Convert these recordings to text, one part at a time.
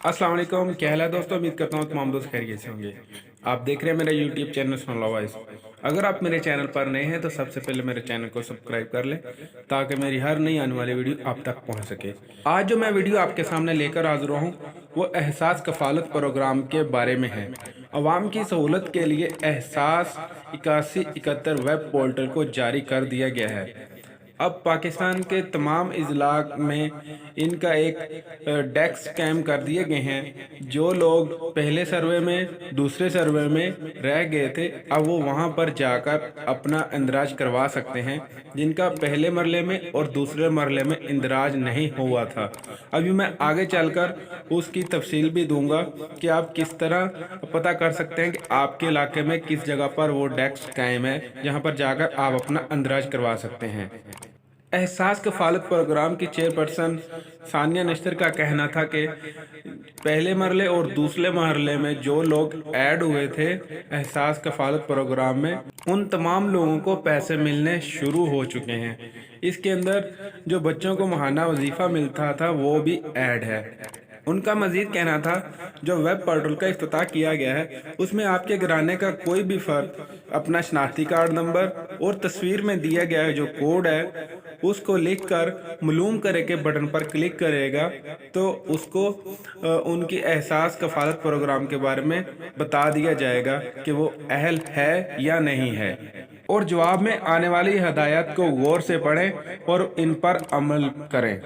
अस्सलाम वालेकुम, क्या हाल है दोस्तों। उम्मीद करता हूँ तमाम दोस्त खैरियत से होंगे। आप देख रहे हैं मेरा यूट्यूब चैनल सुन लो वॉइस। अगर आप मेरे चैनल पर नए हैं तो सबसे पहले मेरे चैनल को सब्सक्राइब कर लें ताकि मेरी हर नई आने वाली वीडियो आप तक पहुंच सके। आज जो मैं वीडियो आपके सामने लेकर हाजिर हूँ वो एहसास कफालत प्रोग्राम के बारे में है। अवाम की सहूलत के लिए एहसास 8171 वेब पोर्टल को जारी कर दिया गया है। अब पाकिस्तान के तमाम अजला में इनका एक डेस्क कैम कर दिए गए हैं। जो लोग पहले सर्वे में दूसरे सर्वे में रह गए थे अब वो वहाँ पर जाकर अपना इंदराज करवा सकते हैं, जिनका पहले मरले में और दूसरे मरले में इंदराज नहीं हुआ था। अभी मैं आगे चलकर उसकी तफसील भी दूंगा कि आप किस तरह पता कर सकते हैं कि आपके इलाके में किस जगह पर वो डेस्क कायम है जहाँ पर जाकर आप अपना इंदराज करवा सकते हैं। एहसास कफालत प्रोग्राम की चेयरपर्सन सानिया नश्तर का कहना था कि पहले मरले और दूसरे मरले में जो लोग ऐड हुए थे एहसास कफालत प्रोग्राम में, उन तमाम लोगों को पैसे मिलने शुरू हो चुके हैं। इसके अंदर जो बच्चों को माहाना वजीफ़ा मिलता था वो भी ऐड है। उनका मजीद कहना था जो वेब पोर्टल का इफ्तिताह किया गया है उसमें आपके घराने का कोई भी फर्द अपना शनाख्ती कार्ड नंबर और तस्वीर में दिया गया है जो कोड है उसको लिखकर मालूम करे के बटन पर क्लिक करेगा तो उसको उनकी एहसास कफालत प्रोग्राम के बारे में बता दिया जाएगा कि वो अहल है या नहीं है, और जवाब में आने वाली हदायत को गौर से पढ़ें और इन पर अमल करें।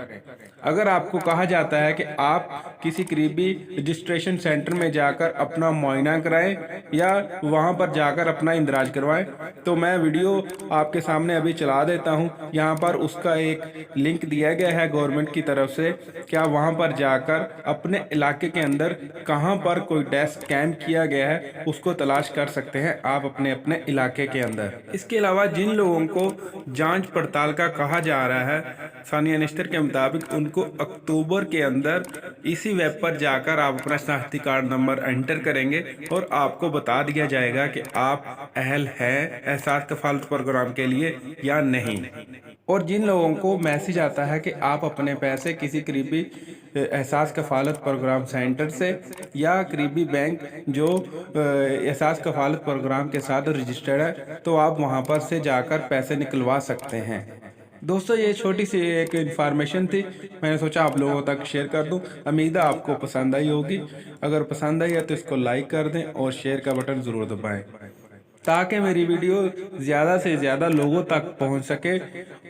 अगर आपको कहा जाता है कि आप किसी करीबी रजिस्ट्रेशन सेंटर में जाकर अपना मुआयना कराएं या वहां पर जाकर अपना इंदराज करवाएं तो मैं वीडियो आपके सामने अभी चला देता हूं। यहां पर उसका एक लिंक दिया गया है गवर्नमेंट की तरफ से कि आप वहां पर जाकर अपने इलाके के अंदर कहां पर कोई डेस्क कैंप किया गया है उसको तलाश कर सकते हैं आप अपने अपने इलाके के अंदर। इसके अलावा जिन लोगों को जांच पड़ताल का कहा जा रहा है सानिया निश्तर के मुताबिक उनको अक्टूबर के अंदर इसी वेब पर जाकर आप अपना शनाख्ती कार्ड नंबर एंटर करेंगे और आपको बता दिया जाएगा कि आप अहल हैं एहसास कफालत प्रोग्राम के लिए या नहीं। और जिन लोगों को मैसेज आता है कि आप अपने पैसे किसी करीबी एहसास कफालत प्रोग्राम सेंटर से या करीबी बैंक जो एहसास कफालत प्रोग्राम के साथ रजिस्टर्ड है तो आप वहां पर से जाकर पैसे निकलवा सकते हैं। दोस्तों ये छोटी सी एक इन्फॉर्मेशन थी, मैंने सोचा आप लोगों तक शेयर कर दूं। उम्मीद है आपको पसंद आई होगी। अगर पसंद आई है तो इसको लाइक कर दें और शेयर का बटन ज़रूर दबाएं ताकि मेरी वीडियो ज़्यादा से ज़्यादा लोगों तक पहुंच सके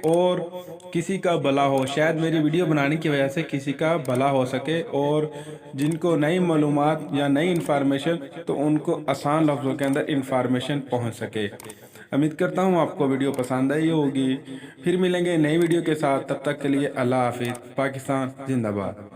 और किसी का भला हो। शायद मेरी वीडियो बनाने की वजह से किसी का भला हो सके और जिनको नई मालूमात या नई इन्फॉर्मेशन तो उनको आसान लफ्ज़ों के अंदर इन्फॉर्मेशन पहुंच सके। उम्मीद करता हूं आपको वीडियो पसंद आई होगी। फिर मिलेंगे नई वीडियो के साथ, तब तक के लिए अल्लाह हाफिज़। पाकिस्तान जिंदाबाद।